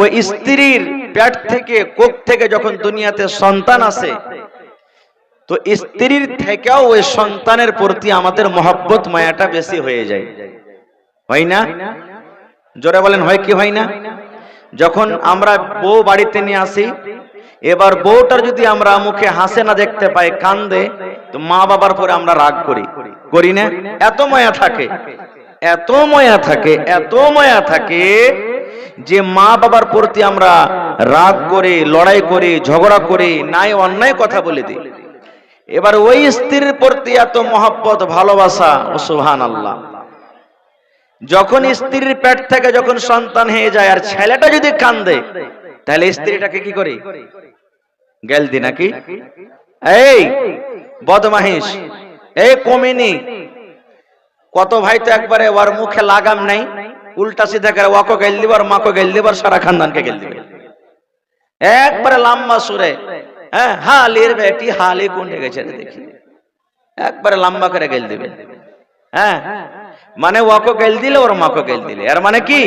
ওই স্ত্রীর পেট থেকে কোখ থেকে যখন দুনিয়াতে সন্তান আসে, তো স্ত্রীর থেকেও ওই সন্তানের প্রতি আমাদের মহব্বত মায়াটা বেশি হয়ে যায়, হয় না? জোরে বলেন, হয় কি হয় না? যখন আমরা বউ বাড়িতে নিয়ে আসি, এবার বউটার যদি আমরা মুখে হাসে না দেখতে পাই, কান্দে, তো মা বাবার পরে আমরা রাগ করি, করি না? এত মায়া থাকে, এত মায়া থাকে, এত মায়া থাকে যে মা বাবার প্রতি আমরা রাগ করে, লড়াই করে, ঝগড়া করে, নাই অন্যায় কথা বলে দিই। এবার ওই স্ত্রীর প্রতি এত মহব্বত, ভালোবাসা, ও সুবহানাল্লাহ। যখন স্ত্রীর পেট থেকে যখন সন্তান হয়ে যায় আর ছেলেটা যদি কান্দে, তাহলে স্ত্রীটাকে কি করে? গেল দি নাকি? এই বদমাহিস, এই কমিনি, কত ভাই তো একবারে ওর মুখে লাগাম নাই, উল্টা সিধা করে ওকে গেল দিবার, মাকে গেল দিবার, সারা খানদানকে গেল দিবে একবারে লম্বা সুরে। হ্যাঁ, হালির বেটি হালি কোনে গেছে দেখি, একবারে লম্বা করে গেল দিবে। হ্যাঁ, মানে ওকে গেল দিলে, ওর মাকে গেল দিলে, আর মানে কি?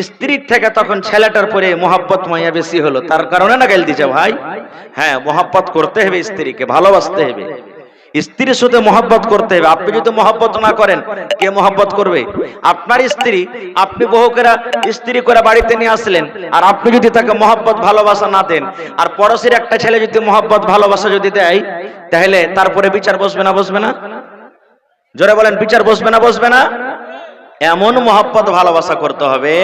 স্ত্রীর থেকে তখন ছেলেটার পরে মহব্বত মায়া বেশি হলো, তার কারণে না গেল দিছে ভাই। হ্যাঁ, মহব্বত করতে হবে, স্ত্রীকে ভালোবাসতে হবে, স্ত্রীর সাথে মহব্বত করতে হবে। আপনি যদি মহব্বত না করেন, কে মহব্বত করবে? আপনার স্ত্রী, আপনি বহুকেরা স্ত্রী করে বাড়িতে নিয়ে আসলেন, আর আপনি যদি তাকে মহব্বত ভালোবাসা না দেন, আর পড়োশির একটা ছেলে যদি মহব্বত ভালোবাসা যদি দেয়, তাহলে তারপরে বিচার বসবে না? বসবে না? জোরে বলেন, বিচার বসবে না? বসবে না? এমন মহব্বত ভালোবাসা করতে হবে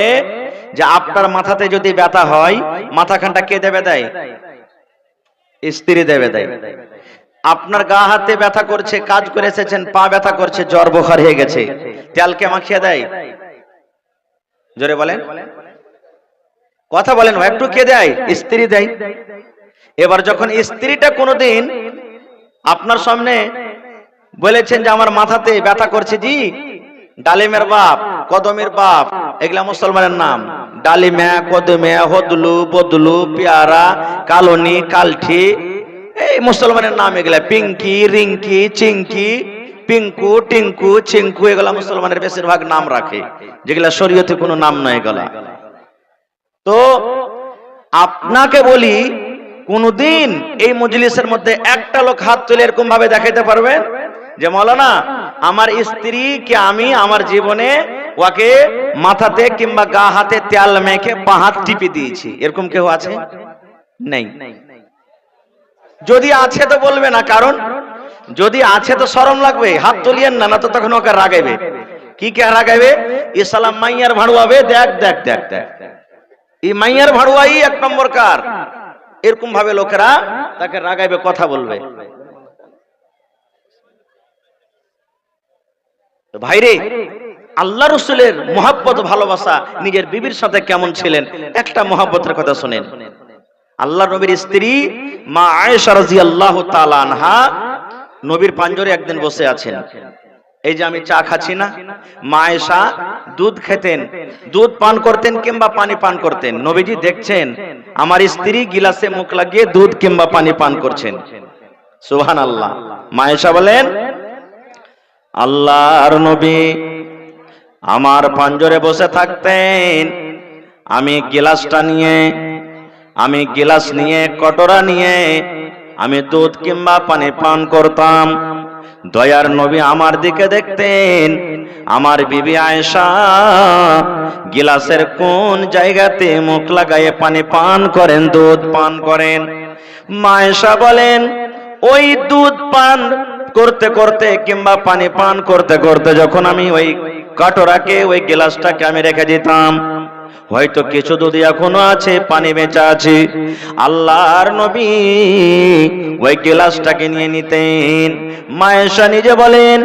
যে আপনার মাথাতে যদি ব্যথা হয়, মাথাখানটা কে দেবে দেয়? স্ত্রী দেবে দেয়। আপনার গা হাতে ব্যথা করছে, কাজ করে এসেছেন, পা ব্যথা করছে, জ্বর বোখার হয়ে গেছে, তেলকে মাখিয়ে দেয়? জোরে বলেন, কথা বলেন, একটু কে দেয়? স্ত্রী দেয়। এবার যখন স্ত্রীটা কোনোদিন আপনার সামনে বলেছেন যে আমার মাথাতে ব্যথা করছে, জি ডালিমের বাপ, কদমের বাপ, এগুলা মুসলমানের নাম। ডালিমে, কদমে, হদলু, বদলু, পেয়ারা, কালনি, কালঠি, এই মুসলমানের নাম এগুলা। পিঙ্কি, রিঙ্কি, চিঙ্কি, পিঙ্কু, টিঙ্কু, চিঙ্কু, এগুলা মুসলমানের বেশিরভাগ নাম রাখে, যেগুলা শরীয়তে কোনো নাম নয় এগুলা। তো আপনাকে বলি, কোনদিন এই মজলিসের মধ্যে একটা লোক হাত তুলে এরকম ভাবে দেখাইতে পারবেন যে মাওলানা আমার স্ত্রীকে আমি আমার জীবনে ওকে মাথাতে কিংবা গা হাতে তেল মেখে পা হাত টিপে দিয়েছি, এরকম কেউ আছে? নেই। যদি আছে তো বলবে না, কারণ যদি আছে তো শরম লাগবে, হাত তুলিয়েন না, না তো তখন ওকে রাগাইবে। কি কে রাগাইবে? ইসলাম মাইয়ার ভাড়ুয়াবে, দেখ দেখ দেখ দেখ, এই মাইয়ার ভাড়ুয়াই এক নম্বর কার, এরকম ভাবে লোকেরা তাকে রাগাইবে, কথা বলবে। ভাইরে, আল্লাহ রাসূলের মহব্বত ভালোবাসা নিজের বিবির সাথে কেমন ছিলেন, একটা মহব্বতের কথা শুনেন। আল্লাহ নবীর স্ত্রী মা আয়েশা রাদিয়াল্লাহু তাআলা আনহা নবীর পাঞ্জরে একদিন বসে আছেন। এই যে আমি চা খাচ্ছি না, মা আয়েশা দুধ খেতেন, দুধ পান করতেন কিংবা পানি পান করতেন। নবীজি দেখছেন আমার স্ত্রী গিলাসে মুখ লাগিয়ে দুধ কিংবা পানি পান করছেন। সুবহানাল্লাহ। মা আয়েশা বলেন, আল্লাহর নবী আমার পাঞ্জরে বসে থাকতেন, আমি গিলাস নিয়ে কটোরা নিয়ে আমি দুধ কিংবা পানি পান করতাম। দয়ার নবী আমার দিকে দেখতেন, আমার বিবি আয়েশা গিলাসের কোন জায়গাতে মুখ লাগায়ে পানি পান করেন, দুধ পান করেন। মা আয়েশা বলেন, ওই দুধ পান করতে করতে কিংবা পানি পান করতে করতে যখন আমি ওই কাটোরাকে, ওই গিলাসটাকে আমি রেখে দিতাম, হয়তো কিছু দুধ এখনো আছে, পানি বেঁচে আছে, আল্লাহর নবী ওই গিলাসটাকে নিয়ে নিতেন। মা আয়েশা নিজে বলেন,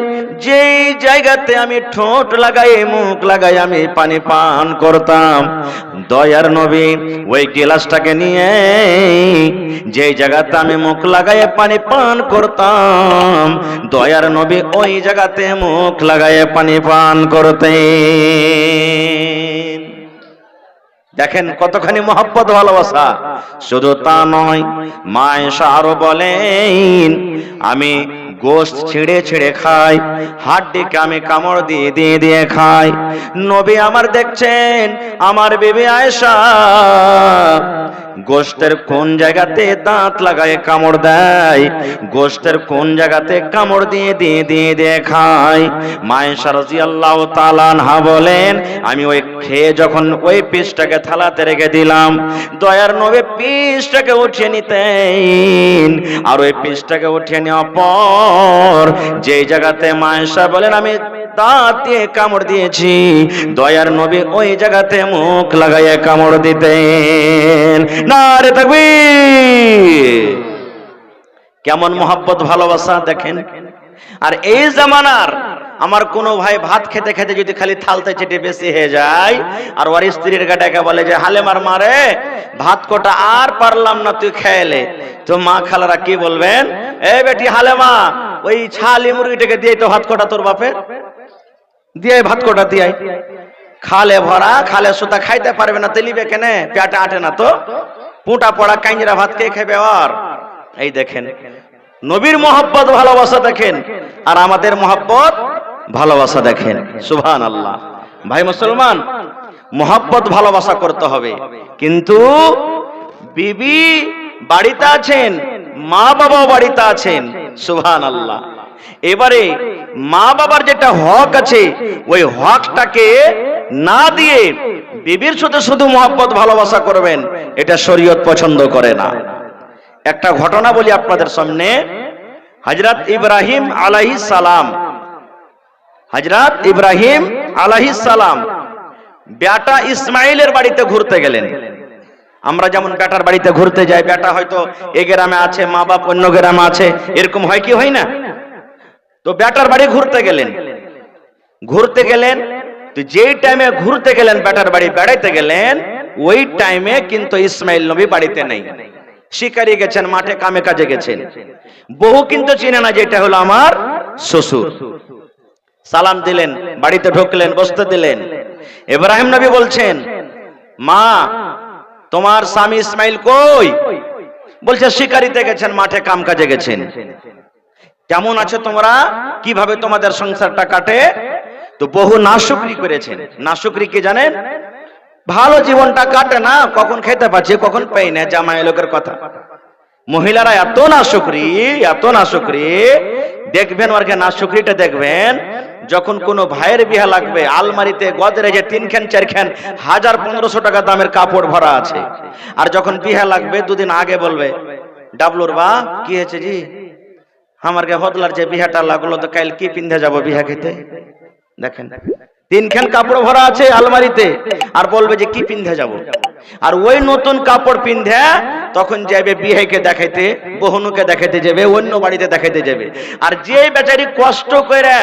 যেই জায়গাতে আমি ঠোঁট লাগাই, মুখ লাগাই আমি পানি পান করতাম, দয়ার নবী ওই গিলাসটাকে নিয়ে যেই জায়গাতে আমি মুখ লাগাই পানি পান করতাম, দয়ার নবী ওই জায়গাতে মুখ লাগাই পানি পান করতেন। দেখেন কতখানি মহব্বত ভালোবাসা। শুধু তা নয়, মা আয়েশা আরো বলেন, আমি গোশত ছিঁড়ে ছিঁড়ে খায়, হাড্ডিকে আমি কামড় দিয়ে দিয়ে দিয়ে খাই। নবী আমার দেখছেন আমার বিবি আয়েশা গোশতের কোন জায়গাতে দাঁত লাগায় কামড় দেয়, গোশতের কোন জায়গাতে কামড় দিয়ে দিয়ে দিয়ে দিয়ে খায়। মা আয়েশা রাদিয়াল্লাহু তাআলা আনহা বলেন, আমি ওই খেয়ে যখন ওই পিসটাকে থালাতে রেখে দিলাম, দয়ার নবী পিসটাকে উঠিয়ে নিতেন, আর ওই পিসটাকে উঠিয়ে নেওয়ার পর যে জায়গাতে মা আয়েশা বলেন আমি দাঁত দিয়ে কামড় দিয়েছি, দয়ার নবী ওই জায়গাতে মুখ লাগাইয়া কামড় দিতেন। নারে তাকবীর! কেমন মহব্বত ভালোবাসা দেখেন। আর এই জামানার আমার কোন ভাই ভাত খেতে খেতে যদি খালি থালতে চেটে বেশি হয়ে যায়, আর ওর স্ত্রীর গাটাকে বলে যে হালেমার মারে ভাত কোটা আর পারলাম না তুই খেলে, তো মা খালারা কি বলবেন, এ বেটি হালেমা ওই ছালি মুরগিটাকে দিয়ে তো ভাত কোটা তোর বাপের দিয়ে ভাত কোটা দিয়ে খালে ভরা, খালে সুতা খাইতে পারবে না তেলিবে কেনে, পেটে আটে না তো, পুঁটা পড়া কাঞ্জিরা ভাত কে খাবে। আর এই দেখেন নবীর মহব্বত ভালোবাসা দেখেন, আর আমাদের মহব্বত ভালোবাসা দেখেন। সুবহানাল্লাহ। ভাই মুসলমান, মহব্বত ভালোবাসা করতে হবে, কিন্তু বিবি বাড়িতে আছেন, মা বাবা বাড়িতে আছেন। সুবহানাল্লাহ। এবারে মা বাবার যেটা হক আছে ওই হকটাকে না দিয়ে বিবির সাথে শুধু মহব্বত ভালোবাসা করবেন, এটা শরীয়ত পছন্দ করে না। একটা ঘটনা বলি আপনাদের সামনে। হযরত ইব্রাহিম আলাইহিস সালাম, হযরত ইব্রাহিম আলাইহিস সালাম বেটা ইসমাইলের বাড়িতে ঘুরতে গেলেন। আমরা যেমন বেটার বাড়িতে ঘুরতে যাই, বেটা হয়তো এ গ্রামে আছে, মা বাপ অন্য গ্রামে আছে, এরকম হয় কি হয় না? তো বেটার বাড়ি ঘুরতে গেলেন, ঘুরতে গেলেন তো যেই টাইমে ঘুরতে গেলেন বেটার বাড়ি বেড়াইতে গেলেন, ওই টাইমে কিন্তু ইসমাইল নবী বাড়িতে নেই, শিকারি গেছেন, মাঠে কামে কাজে গেছেন। বহু কিন্তু চিনে না যে এটা হলো আমার শ্বশুর। সালাম দিলেন, বাড়িতে ঢুকলেন, বসতে দিলেন। ইব্রাহিম নবী বলছেন, মা তোমার স্বামী ইসমাইল কই? বলছে শিকারিতে গেছেন, মাঠে কাম কাজে গেছেন। কেমন আছো তোমরা? কিভাবে তোমাদের সংসারটা কাটে? তো বহু নাশুকরি করেছেন। নাশুকরি কি জানেন? ভালো জীবনটা কাটে না, কখন খেতে পাচ্ছি কখন পাই না, জামাই লোকের কথা। মহিলারা এত নাশুকরি, এত নাশুকরি, দেখবেন ওরকে নাশুকরিটা দেখবেন, যখন কোনো ভাইয়ের বিয়া লাগবে আলমারিতে গদরেজে 3 খান 4 খান 1000-1500 টাকা দামের কাপড় ভরা আছে, আর যখন বিয়া লাগবে দুদিন আগে বলবে, ডাবলুর বা কি হয়েছে জি, আমার কে হদলার যে বিহাটা লাগলো তো কাল কি পিন্ধে যাব বিহা খেতে। দেখেন 3 খান কাপড় ভরা আছে আলমারিতে, আর বলবে যে কি পিন্ধে যাব। আর ওই নতুন কাপড় পিন্ধে তখন যাবে বিয়েকে দেখাইতে, বহুনুকে দেখাইতে যাবে, অন্য বাড়িতে দেখাইতে যাবে। আর যে বেচারি কষ্ট করে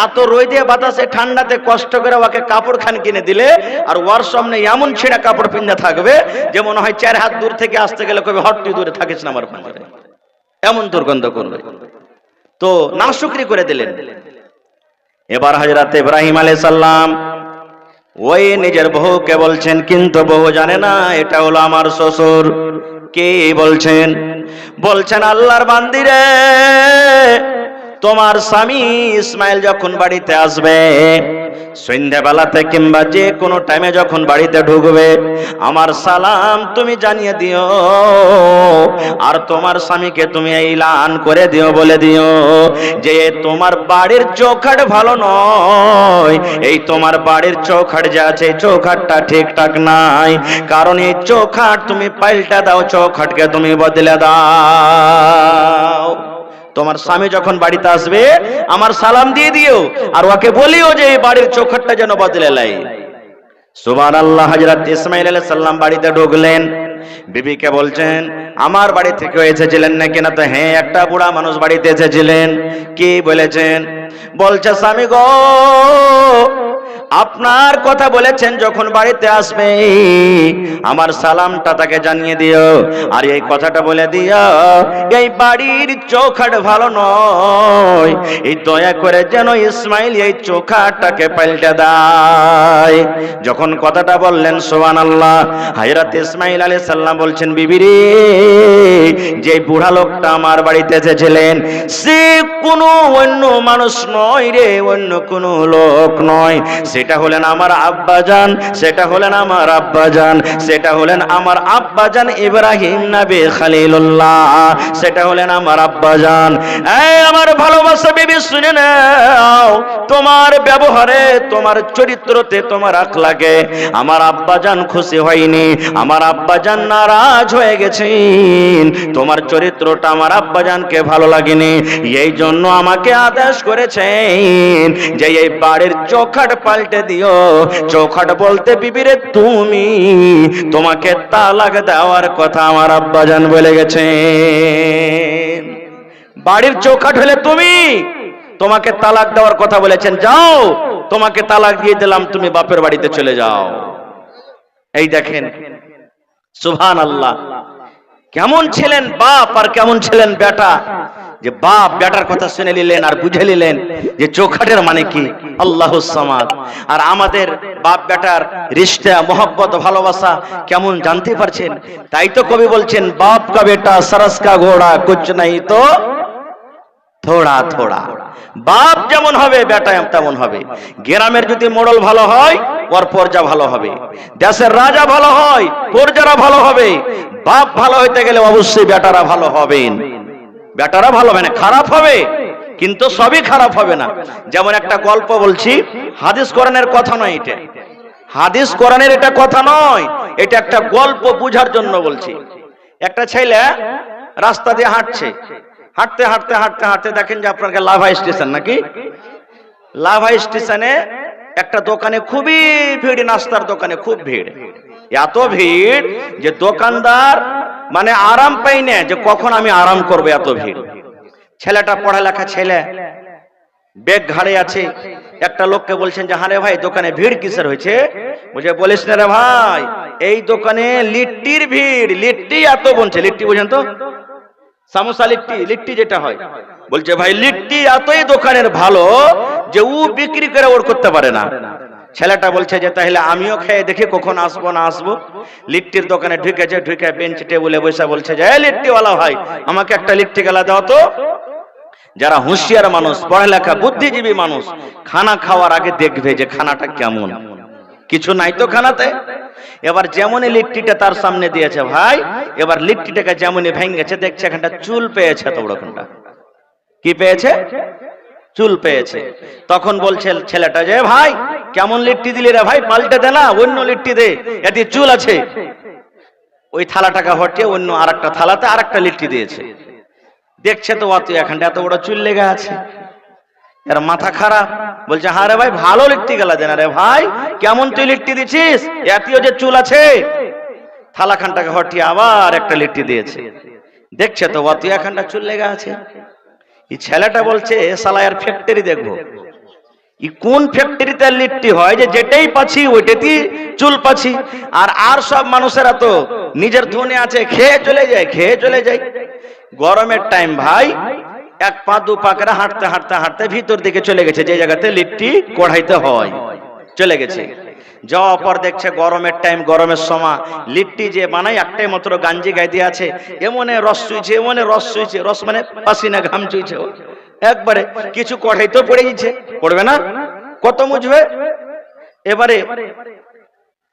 এত রোদে বাতাসে ঠান্ডাতে কষ্ট করে ওকে কাপড় খান কিনে দিলে, আর ওর সামনে এমন ছেঁড়া কাপড় পিন্ধে থাকবে যে মনে হয় 4 হাত দূর থেকে আসতে গেলে কবে হট তুই দূরে থাকিস না আমার পাঞ্জারে, এমন দুর্গন্ধ করবে। তো নাশুকরি করে দিলেন। এবার হযরত ইব্রাহিম আলাইহিস সালাম ওই নিজের বহুকে বলছেন, কিন্তু বহু জানে না এটা হলো আমার শ্বশুর। কে বলছেন? বলছেন আল্লাহর বান্দি রে, তোমার স্বামী ইসমাইল যখন বাড়িতে আসবে, সন্ধ্যাবেলাতে কিংবা যে কোনো টাইমে যখন বাড়িতে ঢুকবে, আমার সালাম তুমি জানিয়ে দিও, আর তোমার স্বামীকে তুমি এলান করে দিও, বলে দিও যে তোমার বাড়ির চৌখাট ভালো নয়, এই তোমার বাড়ির চৌখাট যা আছে চৌখাটটা ঠিকঠাক নাই, কারণ এই চৌখাট তুমি পাল্টা দাও, চৌখাটকে তুমি বদলে দাও। তোমার স্বামী যখন বাড়িতে আসবে আমার সালাম দিয়ে দিও, আর ওকে বলিও যে এই বাড়ির চৌখাটটা যেন বদলে লাই। সুবহানাল্লাহ। হযরত ইসমাইল আলাইহিস সালাম বাড়িতে ঢুকলেন, বিবিকে বলছেন আমার বাড়ি থেকে এসেছিলেন নাকি? না তো হ্যাঁ, একটা বুড়া মানুষ বাড়িতে এসেছিলেন। কি বলেছেন? বলছে স্বামী গো, আপনার কথা বলেছেন, যখন বাড়িতে আসবে আমার সালামটা তাকে জানিয়ে দিও, আর এই কথাটা বলে দিও এই বাড়ির চৌখাট ভালো নয়, এই দয়া করে যেন ইসমাইল এই চৌখাটটাকে পাল্টে দেয়। যখন কথাটা বললেন সুবহানাল্লাহ, হযরত ইসমাইল আলাইহিস সালাম বলছেন, বিবি রে, যে বুড়া লোকটা আমার বাড়িতে এসেছিলেন সে কোনো অন্য মানুষ নয় রে, অন্য কোনো লোক নয়, সেটা হলেন আমার আব্বাজান, সেটা হলেন আমার আব্বাজান, সেটা হলেন আমার আব্বাজান ইব্রাহিম নবী খলিলুল্লাহ, সেটা হলেন আমার আব্বাজান। এই আমার ভালোবাসা বিবি শুনে নাও, তোমার ব্যবহারে, তোমার চরিত্রতে, তোমার আখলাকে আমার আব্বাজান খুশি হয়নি, আমার আব্বাজান নারাজ হয়ে গেছেন, তোমার চরিত্রটা আমার আব্বাজানকে ভালো লাগেনি, এই জন্য আমাকে আদেশ করেছেন যে এই বাড়ির চৌখাট পাল্টে দিও। চৌখাট বলতে বিবিরে তুমি, তোমাকে তালাক দেওয়ার কথা আমার আব্বাজান বলে গেছেন। বাড়ির চৌখাট হলে তুমি, তোমাকে তালাক দেওয়ার কথা বলেছেন, যাও তোমাকে তালাক দিয়ে দিলাম, তুমি বাপের বাড়িতে চলে যাও। এই দেখেন সুবহানাল্লাহ, কেমন ছিলেন বাপ আর কেমন ছিলেন বেটা, যে বাপ বেটার কথা শুনে নিলেন আর বুঝে নিলেন যে চৌখাটের মানে কি, আল্লাহুস সামাদ। আর আমাদের বাপ বেটার রিশতা, মোহব্বত, ভালোবাসা কেমন জানতে পারছেন। তাই তো কবি বলছেন, বাপ কা বেটা সরস কা ঘোড়া কুছ নাই তো থোড়া থোড়া। বাপ যেমন হবে বেটা তেমন হবে। গ্রামের যদি মোড়ল ভালো হয় ওর পর্যা ভালো হবে, দেশের রাজা ভালো হয় পর্যারা ভালো হবে। বাপ ভালো হইতে গেলে অবশ্যই বেটারা ভালো হবেন, বেটারা ভালো হবে না, খারাপ হবে কিন্তু সবই খারাপ হবে না। যেমন একটা গল্প বলছি, হাদিস কোরআনের কথা নয় এটা, হাদিস কোরআনের এটা কথা নয়, এটা একটা গল্প বুঝার জন্য বলছি। একটা ছেলে রাস্তা দিয়ে হাঁটছে, হাঁটতে হাঁটতে হাঁটতে হাঁটতে দেখেন যে আপনার লাভা স্টেশন, নাকি লাভা স্টেশনে একটা দোকানে খুবই ভিড়, নাস্তার দোকানে খুব ভিড়, এত ভিড় যে দোকানদার মানে আরাম পাই না যে কখন আমি আরাম করবো, এত ভিড়। ছেলেটা পড়ালেখা ছেলে, ব্যাগ ঘাড়ে আছে, একটা লোককে বলছেন যে হারে ভাই দোকানে ভিড় কিসের হয়েছে? বুঝে বলিস না রে ভাই, এই দোকানে লিট্টির ভিড়, লিট্টি এত বলছে, লিট্টি বুঝেন তো, সামোসা লিট্টি, লিট্টি যেটা হয়, বলছে ভাই লিট্টি এতই দোকানের ভালো যে ও বিক্রি করে ওর করতে পারে না। ছেলেটা বলছে যে তাহলে আমিও খেয়ে দেখি কখন আসবো না আসবো। লিট্টির দোকানে ঢুকেছে, ঢুকে বেঞ্চ টেবিলে বসে বলছে যে লিট্টিওয়ালা ভাই আমাকে একটা লিট্টি গেলা দাও তো। যারা হুঁশিয়ার মানুষ, পড়ালেখা বুদ্ধিজীবী মানুষ, খানা খাওয়ার আগে দেখবে যে খানাটা কেমন, কিছু নাই তো খানাতে। এবার যেমনই লিট্টিটা তার সামনে দিয়েছে ভাই, এবার লিট্টিটাকে যেমনই ভেঙেছে, দেখছে এখানটা চুল পেয়েছে, তো ওরকমটা কি পেয়েছে, চুল পেয়েছে। তখন বলছে ছেলেটা যে ভাই কেমন লিট্টি দিলি রে ভাই, পাল্টে দে না, অন্য লিট্টি দে, এতে চুল আছে। ওই থালাটাকে হটিয়ে অন্য আরেকটা থালাতে আরেকটা লিট্টি দিয়েছে। দেখছে তো অত এখানটা এত বড় চুল লেগে আছে, এর মাথা খারাপ। বলছে হ্যাঁ রে ভাই ভালো লিট্টি গেলা দেনা রে ভাই, কেমন তুই লিট্টি দিছিস, এতেও যে চুল আছে। থালাখানটাকে হটিয়ে আবার একটা লিট্টি দিয়েছে, দেখছে তো অত এখানটা চুল লেগে আছে। এই ছেলেটা বলছে সালায়ার ফ্যাক্টরি দেখবো, কোন ফ্যাক্টরিতে লিট্টি হয় যে যেটাই পাচ্ছি ওইটাতেই চুল পাচ্ছি। আর সব মানুষেরা তো নিজের ধনে আছে, খেয়ে চলে যায়, খেয়ে চলে যায়। গরমের টাইম ভাই, এক পা দু পা করে হাঁটতে হাঁটতে হাঁটতে ভিতর দিকে চলে গেছে, যে জায়গাতে লিট্টি কড়াইতে হয় চলে গেছে। যাওয়ার পর দেখছে গরমের টাইম, গরমের সময় লিট্টি যে বানাই একটাই মাত্র গাঞ্জি গায়ে দিয়ে আছে, এমনে রস চুইছে, এমনে রস চুইছে, রস মানে পাসিনা ঘাম চুইছে একবারে, কিছু কড়াইতেও পড়ে গেছে, পড়বে না কত মুছবে। এবারে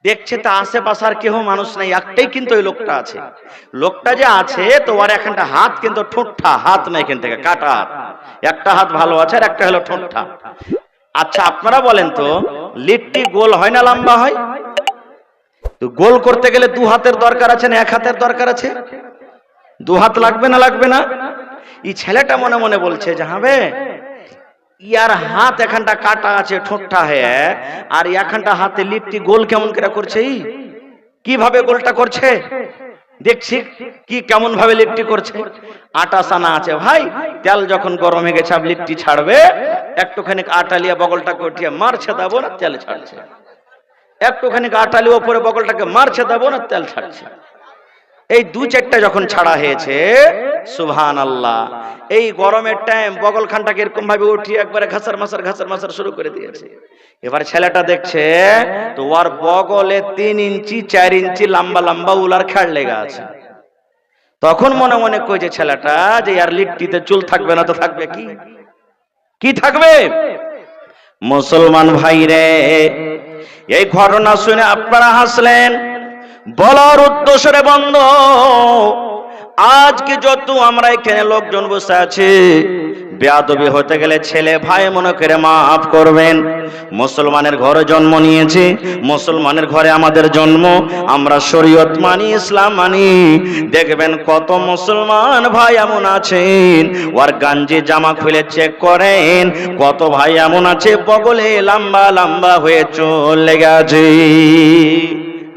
দেখছে তা আশেপাশে আর কেউ মানুষ নাই, একটাই কিন্তু ওই লোকটা আছে। লোকটা যে আছে তো ওর এখানটা হাত কিন্তু ঠোঁটটা, হাত নাই এখান থেকে কাটা, একটা হাত ভালো আছে আর একটা হলো ঠোঁটটা। আচ্ছা আপনারা বলেন তো লিট্টি গোল হয় না লম্বা হয়? তো গোল করতে গেলে দু হাতের দরকার আছে না এক হাতের দরকার আছে? দু হাত লাগবে না লাগবে না? এই ছেলেটা মনে মনে বলছে যে হবে ইয়ার হাত এখানটা কাটা আছে, ঠোঁটটা হ্যাঁ, আর এখানটা হাতে লিট্টি গোল কেমন করে করছে, কিভাবে গোলটা করছে। দেখছি কি কেমন ভাবে লিট্টি করছে। আটা সানা আছে ভাই, তেল যখন গরম হয়ে গেছে, লিট্টি ছাড়বে, একটুখানি আটা লিয়া বগলটাকে উঠিয়ে মারছে, দেবো না, তেল ছাড়ছে। একটুখানি আটা লিয়ে ওপরে বগলটাকে মারছে, দেবো না, তেল ছাড়ছে। এই দু চারটা যখন ছাড়া হয়েছে, সুবহানাল্লাহ, এই গরমের টাইম বগলখানটাকে এরকম ভাবে উঠিয়ে একবারে ঘাসার মাসার শুরু করে দিয়েছে। এবার ছেলেটা দেখছে তো ওর বগলে 3 ইঞ্চি 4 ইঞ্চি লম্বা লম্বা উলার খেড় লেগে আছে। তখন মনে মনে কইছে ছেলেটা যে আর লিট্টিতে চুল থাকবে না তো থাকবে কি, কি থাকবে? মুসলমান ভাই রে, এই ঘটনা শুনে আপনারা হাসলেন। বলার উদ্দেশ্য রে বন্ধু, আজকে যত আমরা এখানে লোকজন বসে আছি, বেয়াদবি হতে গেলে ছেলে ভাই মনে করে মাফ করবেন। মুসলমানের ঘরে জন্ম নিয়েছি, মুসলমানের ঘরে আমাদের জন্ম, আমরা শরীয়ত মানি, ইসলাম মানি। দেখবেন কত মুসলমান ভাই এমন আছেন ওর গাঞ্জি জামা খুলে চেক করেন, কত ভাই এমন আছে বগলে লম্বা লম্বা হয়ে চুল লেগে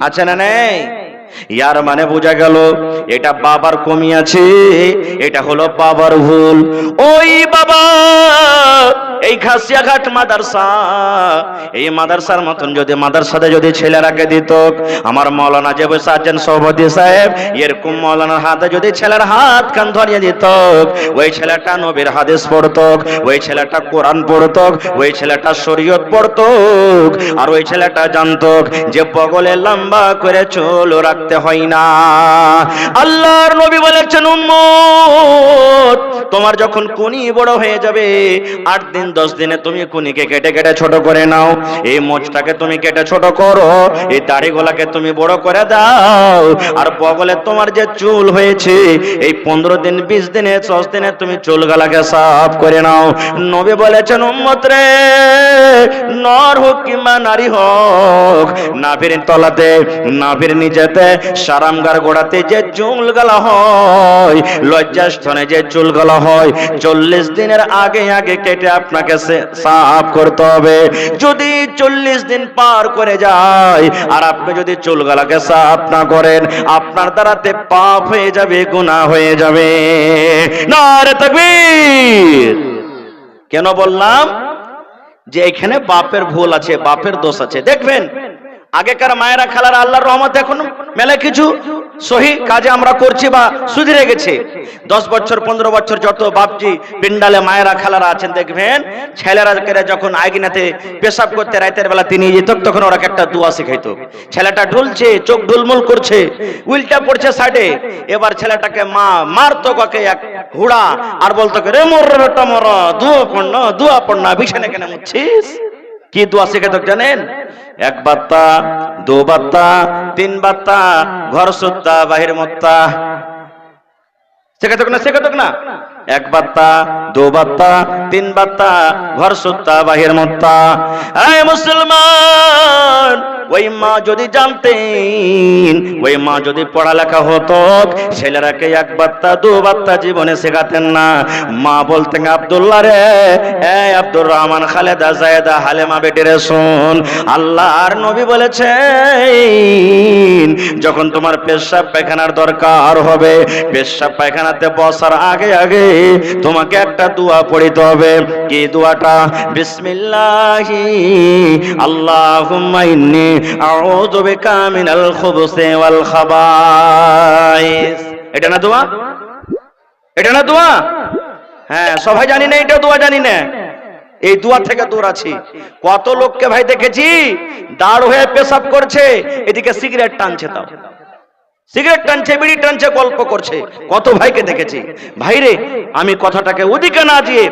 আছে না নেই? ইয়ার মানে বোঝা গেল এটা বাবার কমি আছে, এটা হলো বাবার ভুল। ওই বাবা এই খাসিয়াঘাট মাদ্রাসা, এই মাদ্রাসার মতন যদি মাদ্রাসাতে যদি ছেলেরাকে দিত, আমার মাওলানা যে বসে আছেন সভাপতি সাহেব, এরকম মাওলানার হাতে যদি ছেলের হাত কান ধরিয়ে দিত, ওই ছেলেটা নবীর হাদিস পড়ত, ওই ছেলেটা কোরআন পড়ত, ওই ছেলেটা শরীয়ত পড়ত, আর ওই ছেলেটা জানত যে বগলে লম্বা করে চুল রাখতে হয় না। আল্লাহর নবী বলেছেন, উম্মত তোমার যখন কুনি বড় হয়ে যাবে, 8 দিন 10 দিনে তুমি কুনিকে কেটে কেটে ছোট করে নাও, এই মোচটাকে তুমি কেটে ছোট করো, এই দাড়িগুলাকে তুমি বড় করে দাও, আর বগলে তোমার যে চুল হয়েছে এই 15 দিন 20 দিনে 10 দিনে তুমি চুলগুলাকে সাফ করে নাও। নবী বলেছেন, উম্মত রে, নর হোক কিংবা নারী হোক, নাভির তলাতে নাভির নিচেতে সারামগার গোড়াতে যে চুলগুলা হয়, লজ্জাস্থানে যে চুলগুলা হয়, 40 দিনের আগে আগে কেটে আপনাকে সাফ করতে হবে। যদি 40 দিন পার করে যায় আর আপনি যদি চুলগুলাকে সাফ না করেন, আপনার দ্বারাতে পাপ হয়ে যাবে, গুনাহ হয়ে যাবে। নারে তাকবীর। কেন বললাম যে এখানে বাপের ভুল আছে, বাপের দোষ আছে। দেখবেন আগেকার মায়েরা খালারা আল্লাহর রহমতে এখন মেলা কিছু সহি কাজে আমরা করছি বা সুধরে গেছে। 10 বছর 15 বছর যত বাপজি পিন্ডালে মায়েরা খালারা আছেন, দেখবেন ছেলেরা যখন আইগিনাতে পেশাব করতে রাতের বেলা তিনি যেত, তখন ওরা একটা দোয়া শিখাইতো। ছেলেটা ঢুলছে, চোখ ঢুলমুল করছে, উল্টা পড়ছে সাইডে, এবার ছেলেটাকে মা মারতো কাকে এক হুড়া আর বলতো রে মোর বেটা মোর, দোয়া পড় না, বিছানে কেন মুছছিস? কি দোয়া শিখাইতো জানেন? 1 বাত্তা 2 বাত্তা 3 বাত্তা, ঘর সুত্তা বাহির মুত্তা, শেখাতো না? 1 বাত্তা 2 বাত্তা 3 বাত্তা, ঘর সুত্তা বাহির মুত্তা। এই মুসলমান, ওই মা যদি জানতেন, ওই মা যদি পড়ালেখা হতো, ছেলেরাকে 1 বাত্তা 2 বাত্তা জীবনে শেখাতেন না। মা বলতেন, আব্দুল্লাহ রে, এই আব্দুর রহমান, খালেদা, জায়েদা, হালেমা বেটিরে শোন, আল্লাহর নবী বলেছেন যখন তোমার পেশাব পায়খানার দরকার হবে, পেশাব পায়খানাতে বসার আগে আগে তোমাকে একটা দোয়া পড়িতে হবে। কি দোয়াটা? বিসমিল্লাহি আল্লাহুম্মা ইন্নী আউযু বিকা মিনাল খুবুসি ওয়াল খাবাইস। এটা না দোয়া? এটা না দোয়া? হ্যাঁ, সবাই জানি না এটা দোয়া, জানি না। এই দোয়া থেকে দূর আছি। কত লোককে ভাই দেখেছি দাঁড় হয়ে পেশাব করছে, এদিকে সিগারেট টানছে, তাও সিগারেট টানছে, বিড়ি টানছে, গল্প করছে। কত ভাইকে দেখেছি। ভাইরে, আমি কথাটাকে ওদিকে না দিয়ে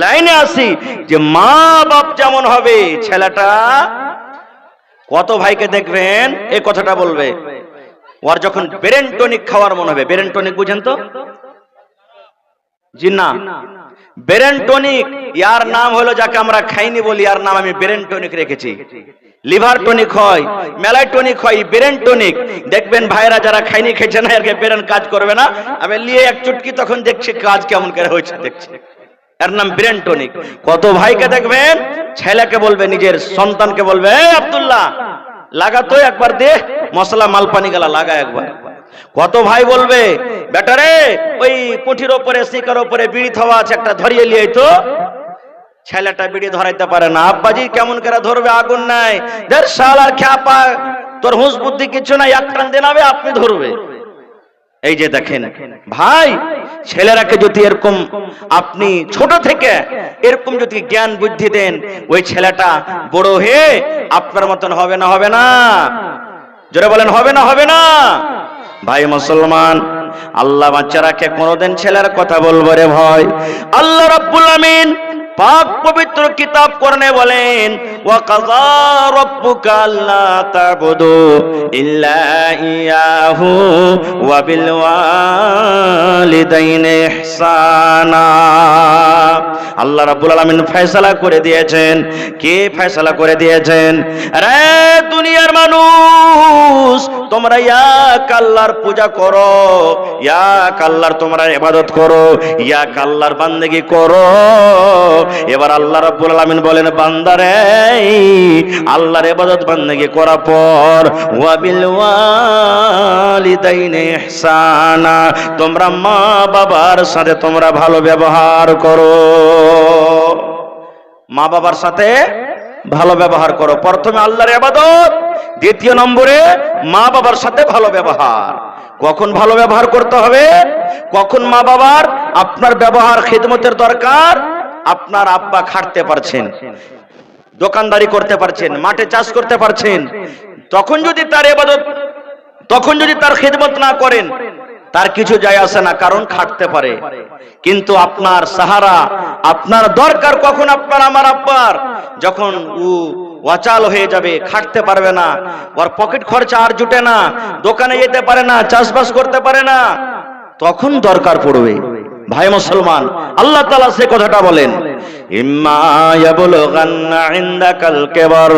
লাইনে আসি যে মা বাপ যেমন হবে ছেলেটা, কত ভাইকে দেখবেন এই কথাটা বলবে, ওর যখন ব্রেন টনিক খাওয়ার মনে হবে। ব্রেন টনিক বুঝেন তো? জি না, ব্রেন টনিক ইয়ার নাম হলো, যাকে আমরা খাইনি বলি, ইয়ার নাম আমি ব্রেন টনিক রেখেছি। লিভার টনিক হয়, মেলাই টনিক হয়, ব্রেন টনিক। দেখবেন ভাইরা যারা খাইনি খেয়েছে না, এর ব্রেন কাজ করবে না, আমি নিয়ে এক চুটকি তখন দেখছি কাজ কেমন করে হয়েছে, দেখছি। এর নাম ব্রেন টনিক। কত ভাইকে দেখবেন ছেলেকে বলবে, নিজের সন্তানকে বলবে, আব্দুল্লাহ লাগাতো একবার দে, মশলা মালপানি গেলা লাগা একবার। কত ভাই বলবে বেটারে ওই কুঠির ওপরে শিকার ওপরে বিড়ি থাওয়া আছে, একটা ধরিয়ে লিয়ে তো। ছেলেটা বিড়ি ধরাইতে পারে না, আব্বাজি কেমন করে ধরবে, আগুন নাই, দেড় সাল আর খ্যাপা, তোর হুঁশ বুদ্ধি কিছু নাই, এক টান দিলাবে আপনি ধরবে। এই যে দেখেন ভাই, ছেলেরাকে যদি এরকম আপনি ছোট থেকে এরকম যদি জ্ঞান বুদ্ধি দেন, ওই ছেলেটা বড় হয়ে আপনার মতন হবে না? হবে না? জোরে বলেন হবে না? হবে না? ভাই মুসলমান, আল্লাহ বাচ্চারাকে কোনোদিন ছেলের কথা বলবো রে ভয়। আল্লাহ রাব্বুল আমিন পাক পবিত্র কিতাব কোরআনে বলেন, ওয়া কাযা রাব্বুকা আল্লা তা'বুদু ইল্লা ইয়াহু ওয়া বিল ওয়ালিদাইনি ইহসানা। আল্লাহ রাব্বুল আলামিন ফয়সালা করে দিয়েছেন। কে ফয়সালা করে দিয়েছেন? আরে দুনিয়ার মানুষ, তোমরা এক আল্লাহর পূজা করো, এক আল্লাহর তোমরা ইবাদত করো, এক আল্লাহর বান্দেগি করো। এবার আল্লাহ রাব্বুল আলামিন বলেন, বান্দারে আল্লাহর ইবাদত বান্দেগি করার পর ওয়া বিল ওয়ালিদাইনি ইহসানা, তোমরা মা বাবার সাথে তোমরা ভালো ব্যবহার করো। মা বাবার সাথে ভালো ব্যবহার করো। প্রথমে আল্লাহর ইবাদত, দ্বিতীয় নম্বরে মা বাবার সাথে ভালো ব্যবহার। কখন ভালো ব্যবহার করতে হবে? কখন মা বাবার আপনার ব্যবহার খিদমতের দরকার? আপনার আব্বা খাটতে পারছেন, দোকানদারি করতে পারছেন, মাঠে চাষ করতে পারছেন, তখন যদি তার ইবাদত, তখন যদি তার খিদমত না করেন, তার কিছু যায় আসে না, কারণ খাটতে পারে। কিন্তু আপনার সাহারা, আপনার দরকার কখন? আপনার আমার আব্বার যখন অচাল হয়ে যাবে, খাটতে পারবে না, ওর পকেট খরচা আর জুটে না, দোকানে যেতে পারে না, চাষবাস করতে পারে না, তখন দরকার পড়বে। ভাই মুসলমান, আল্লাহ তাআলা সে কথাটা বলেন, ইম্মা ইয়াবলুগান্না ইনদাকাল কিবার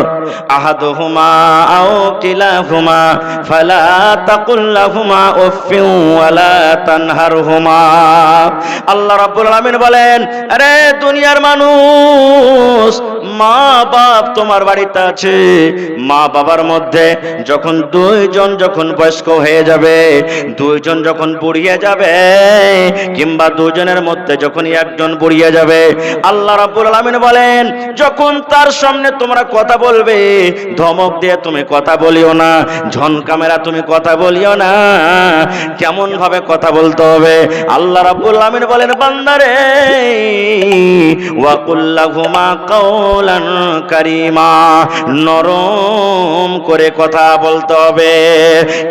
আহাদুহুমা আও কিলাহুমা ফালা তাকুল লাহুমা উফফিন ওয়ালা তানহারহুমা। আল্লাহ রাব্বুল আলামিন বলেন, আরে দুনিয়ার মানুষ, মা বাপ তোমার বাড়িতে আছে, মা বাবার মধ্যে যখন দুইজন যখন বয়স্ক হয়ে যাবে, দুইজন যখন বুড়িয়ে যাবে, কিংবা দুজনের মধ্যে যখন একজন বুড়িয়ে যাবে, আল্লাহ রাব্বুল আলামিন বলেন, যখন তার সামনে তোমরা কথা বলবে, ধমক দিয়ে তুমি কথা বলিও না, ঝনকামেরা তুমি কথা বলিও না। কেমন ভাবে কথা বলতে হবে? আল্লাহ রাব্বুল আলামিন বলেন, বান্দারে ওয়া কুল্লাহুমা কাওলান কারীমা, নরম করে কথা বলতে হবে।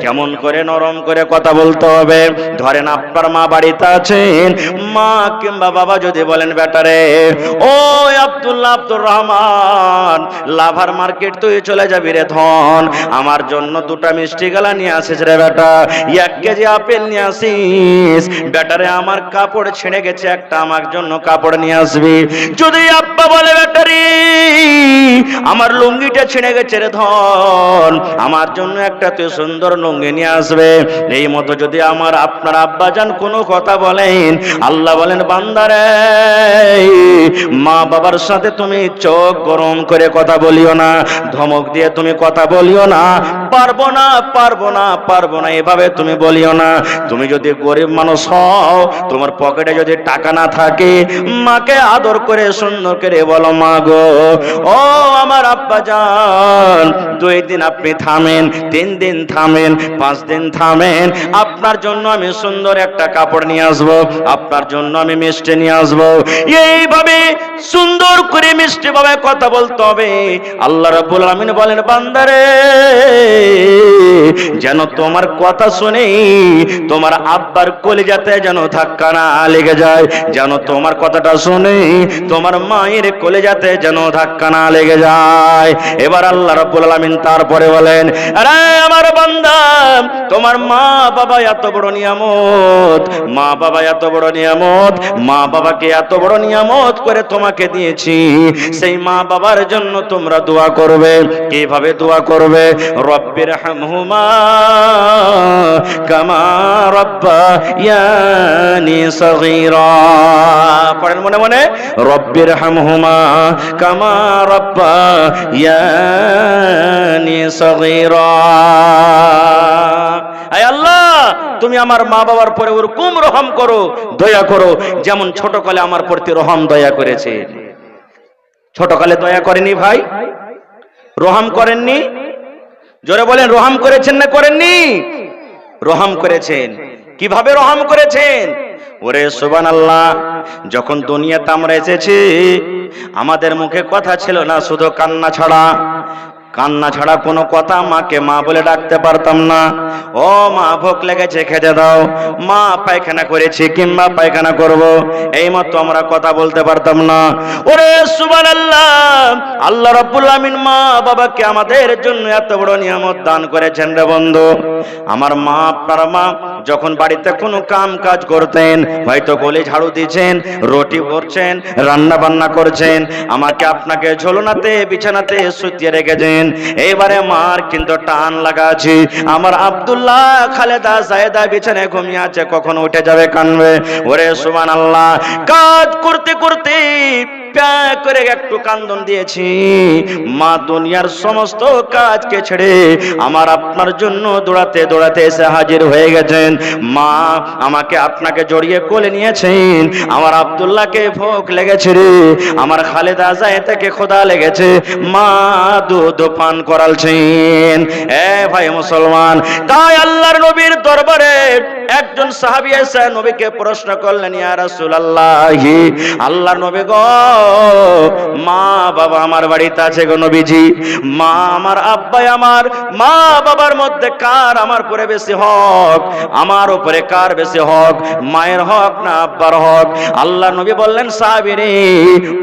কেমন করে নরম করে কথা বলতে হবে? ধরেন আপনার মা বাড়িতে আছেন, মা কিংবা বাবা যদি বলেন, বেটারে ও আব্দুল্লাহ, আব্দুর রহমান, লাভার মার্কেট তুই চলে যাবি রে ধন, আমার জন্য দুটা মিষ্টি গলা নিয়ে আসিস রে বেটা, 1 কেজি আপেল নিয়ে আসিস, বেটারে আমার কাপড় ছিঁড়ে গেছে, একটা আমার জন্য কাপড় নিয়ে আসবি। যদি আব্বা বলে, বেটারি আমার লুঙ্গিটা ছিঁড়ে গেছে রে ধন, আমার জন্য একটা তুই সুন্দর লুঙ্গি নিয়ে আসবে, এই মতো যদি আমার আপনার আব্বা জান কোনো কথা বলেন, আল্লাহ বলেন, বান্দারে মা বাবার সাথে তুমি চোখ গরম করে কথা বলিও না, ধমক দিয়ে তুমি কথা বলিও না, পারবো না, পারবো না, পারবো না, এভাবে তুমি বলিও না। তুমি যদি গরিব মানুষ হও, তোমার পকেটে যদি টাকা না থাকে, মাকে আদর করে সুন্দর করে বলো, মা গো, ও আমার আব্বা জান, 2 দিন আপনি থামেন, 3 দিন থামেন, 5 দিন থামেন, আপনার জন্য আমি সুন্দর একটা কাপড় নিয়ে আসবো, আপনার জন্য আমি মিষ্টি নিয়ে আসবো। এইভাবে সুন্দর করে মিষ্টি ভাবে কথা বলতে হবে। আল্লাহ রাব্বুল আলামিন বলেন, বান্দারে যেন তোমার কথা শুনে তোমার আব্বার কলিজাতে যেন ধাক্কা না লেগে যায়, যেন তোমার কথাটা শুনে তোমার মায়ের কলিজাতে যেন ধাক্কা না লেগে যায়। এবার আল্লাহ রাব্বুল আলামিন তারপরে বলেন, আরে আমার বান্দা, তোমার মা বাবা এত বড় নিয়ামত, মা বাবা এত বড় নিয়ামত, মা বাবাকে এত বড় নিয়ামত করে তোমাকে দিয়েছি, সেই মা বাবার জন্য তোমরা দোয়া করবে। কিভাবে দোয়া করবে? রব্বির হামহুমা কামা রাব্বায়ানি সগীরা। পড়েন মনে মনে, রব্বির হামহুমা কামা রাব্বায়ানি সগীরা। আয় আল্লাহ, তুমি আমার মা বাবার পরে ওরকম রহম করো, দয়া করো, যেমন ছোটকালে আমার প্রতি রহম দয়া করেছে। ছোটকালে দয়া করেনি ভাই? রহম করেননি? জোরে বলেন, রহম করেছেন না করেননি? রহম করেছেন। কিভাবে রহম করেছেন? ওরে সুবহানাল্লাহ, যখন দুনিয়াতে আমরা এসেছি আমাদের মুখে কথা ছিল না, শুধু কান্না ছাড়া। কান্না ছাড়া কোনো কথা মাকে মা বলে ডাকতে পারতাম না। ও মা ভোক লেগেছে খেতে দাও, মা পায়খানা করেছি কিংবা পায়খানা করব, এই মতো আমরা কথা বলতে পারতাম না। ওরে সুবহানাল্লাহ, আল্লাহ রাব্বুল আমিন মা বাবাকে আমাদের জন্য এত বড় নিয়ামত দান করেছেন রে বন্ধু। আমার মা, আপনার মা যখন বাড়িতে কোনো কাম কাজ করতেন, হয়তো গলি ঝাড়ু দিচ্ছেন, রুটি করছেন, রান্না বান্না করছেন, আমাকে আপনাকে ঝোলনাতে বিছানাতে শুইয়ে রেখেছেন। এবারে মার কিন্তু টান লাগা আছে, আমার আব্দুল্লাহ খালেদা জায়েদা বিছানায় ঘুমিয়ে আছে, কখন উঠে যাবে কানবে। ওরে সুবহানাল্লাহ, কাজ করতে করতে প্যাক করে একটু কান্দন দিয়েছি, মা দুনিয়ার সমস্ত কাজকে ছেড়ে আমার আপনার জন্য দৌড়াতে দৌড়াতে এসে হাজির হয়ে গেছেন। মা আমাকে আপনাকে জড়িয়ে কোলে নিয়েছেন, আমার আব্দুল্লাহকে ভোগ লেগেছে রে, আমার খালেদা জায়েদাকে ক্ষুধা লেগেছে, মা দুধ পান করালছেন। এ ভাই মুসলমান, তাই আল্লাহর নবীর দরবারে একজন সাহাবী এসে নবীকে প্রশ্ন করলেন, ইয়া রাসূলুল্লাহ, আল্লাহর নবী গো, মা বাবা আমার বাড়িতে আছে গো নবীজি, মা আমার আব্বাই আমার, মা বাবার মধ্যে কার আমার উপরে বেশি হক, আমার উপরে কার বেশি হক, মায়ের হক না আব্বার হক? আল্লাহর নবী বললেন, সাহাবী রে,